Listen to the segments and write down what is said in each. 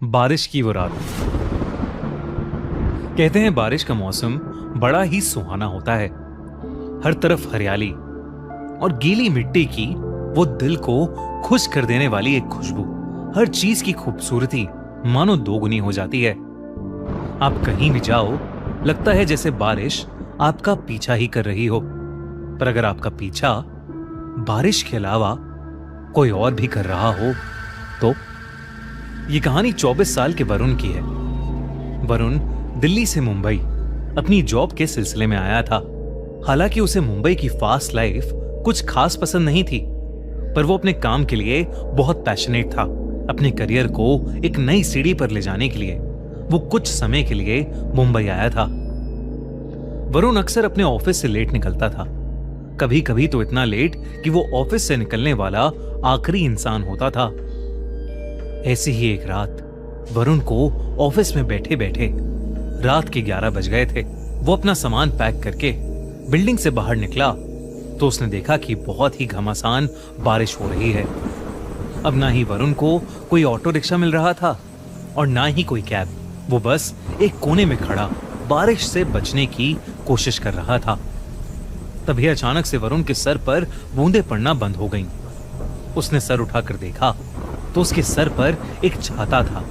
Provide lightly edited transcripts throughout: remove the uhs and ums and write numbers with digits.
बारिश की वो रात। कहते हैं बारिश का मौसम बड़ा ही सुहाना होता है। हर तरफ हरियाली और गीली मिट्टी की वो दिल को खुश कर देने वाली एक खुशबू। हर चीज की खूबसूरती मानो दोगुनी हो जाती है। आप कहीं भी जाओ, लगता है जैसे बारिश आपका पीछा ही कर रही हो। पर अगर आपका पीछा बारिश के अलावा कोई और भी कर रहा हो तो? ये कहानी 24 साल के वरुण की है। वरुण दिल्ली से मुंबई अपनी जॉब के सिलसिले में आया था। हालांकि उसे मुंबई की फास्ट लाइफ कुछ खास पसंद नहीं थी, पर वो अपने काम के लिए बहुत पैशनेट था। अपने करियर को एक नई सीढ़ी पर ले जाने के लिए वो कुछ समय के लिए मुंबई आया था। वरुण अक्सर अपने ऑफिस से लेट निकलता था, कभी कभी तो इतना लेट कि वो ऑफिस से निकलने वाला आखिरी इंसान होता था। ऐसी ही एक रात वरुण को ऑफिस में बैठे बैठे रात के 11 बज गए थे। वो अपना सामान पैक करके बिल्डिंग से बाहर निकला तो उसने देखा कि बहुत ही घमासान बारिश हो रही है। अब ना ही वरुण को कोई ऑटो रिक्शा मिल रहा था और ना ही कोई कैब। वो बस एक कोने में खड़ा बारिश से बचने की कोशिश कर रहा था। तभी अचानक से वरुण के सर पर बूंदें पड़ना बंद हो गईं। उसने सर उठाकर देखा तो उसके सर पर एक छाता था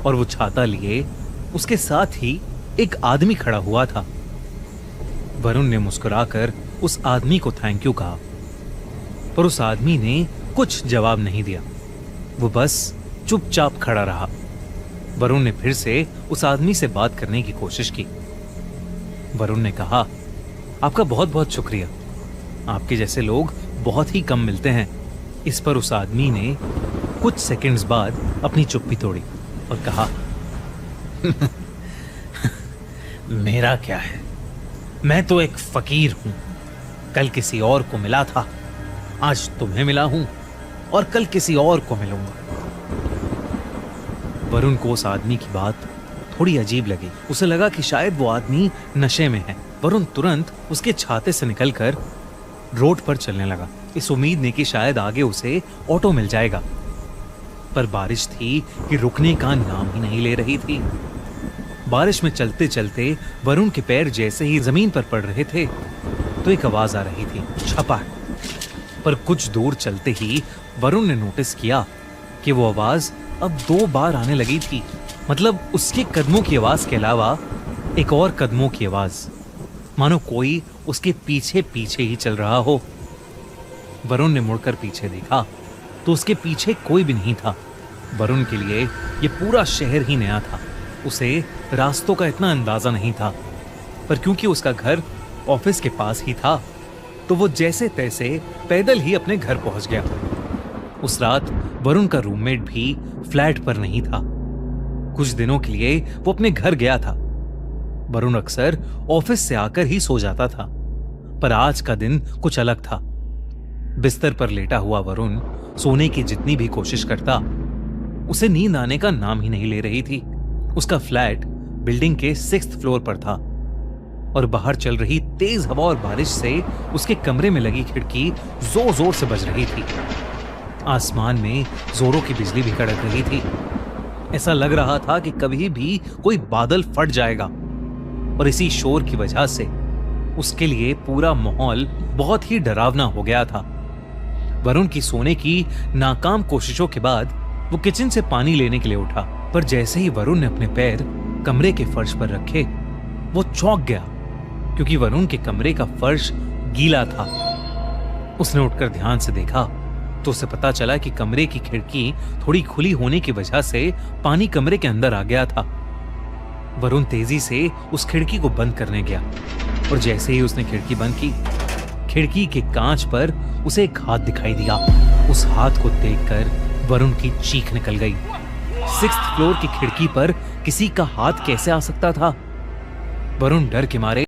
और वो छाता लिए उसके साथ ही एक आदमी खड़ा हुआ था। वरुण ने मुस्कुराकर उस आदमी को थैंक यू कहा, पर उस आदमी ने कुछ जवाब नहीं दिया। वो बस चुपचाप खड़ा रहा। वरुण ने फिर से उस आदमी से बात करने की कोशिश की। वरुण ने कहा, आपका बहुत बहुत शुक्रिया, आपके जैसे लोग बहुत ही कम मिलते हैं। इस पर उस आदमी ने कुछ सेकंड्स बाद अपनी चुप्पी तोड़ी और कहा, मेरा क्या है, मैं तो एक फकीर हूं। कल किसी और को मिला था, आज तुम्हें मिला हूं और कल किसी और को मिलूंगा। वरुण को उस आदमी की बात थोड़ी अजीब लगी। उसे लगा कि शायद वो आदमी नशे में है। वरुण तुरंत उसके छाते से निकलकर रोड पर चलने लगा, इस उम्मीद में कि शायद आगे उसे ऑटो मिल जाएगा। पर बारिश थी कि रुकने का नाम ही नहीं ले रही थी। बारिश में चलते चलते वरुण के पैर जैसे ही जमीन पर पड़ रहे थे तो एक आवाज आ रही थी, छपा। पर कुछ दूर चलते ही वरुण ने नोटिस किया कि वो आवाज अब 2 बार आने लगी थी। मतलब उसके कदमों की आवाज के अलावा एक और कदमों की आवाज, मानो कोई उसके पीछे पीछे ही चल रहा हो। वरुण ने मुड़कर पीछे देखा तो उसके पीछे कोई भी नहीं था। वरुण के लिए ये पूरा शहर ही नया था। उसे रास्तों का इतना अंदाजा नहीं था, पर क्योंकि उसका घर ऑफिस के पास ही था तो वो जैसे तैसे पैदल ही अपने घर पहुंच गया। उस रात वरुण का रूममेट भी फ्लैट पर नहीं था। कुछ दिनों के लिए वो अपने घर गया था। वरुण अक्सर ऑफिस से आकर ही सो जाता था, पर आज का दिन कुछ अलग था। बिस्तर पर लेटा हुआ वरुण सोने की जितनी भी कोशिश करता, उसे नींद आने का नाम ही नहीं ले रही थी। उसका फ्लैट बिल्डिंग के 6th फ्लोर पर था और बाहर चल रही तेज हवा और बारिश से उसके कमरे में लगी खिड़की जोर जोर से बज रही थी। आसमान में जोरों की बिजली भी कड़क रही थी। ऐसा लग रहा था कि कभी भी कोई बादल फट जाएगा। और इसी शोर की वजह से उसके लिए पूरा माहौल बहुत ही डरावना हो गया था। वरुण की सोने की नाकाम कोशिशों के बाद वो किचन से पानी लेने के लिए उठा, पर जैसे ही वरुण ने अपने पैर कमरे के फर्श पर रखे वो चौंक गया, क्योंकि वरुण के कमरे का फर्श गीला था। उसने उठकर ध्यान से देखा तो उसे पता चला कि कमरे की खिड़की थोड़ी खुली होने की वजह से पानी कमरे के अंदर आ गया था। वरुण तेजी से उस खिड़की को बंद करने गया और जैसे ही उसने खिड़की बंद की, खिड़की के कांच पर उसे एक हाथ दिखाई दिया। उस हाथ को देखकर वरुण की चीख निकल गई। 6th फ्लोर की खिड़की पर किसी का हाथ कैसे आ सकता था? वरुण डर के मारे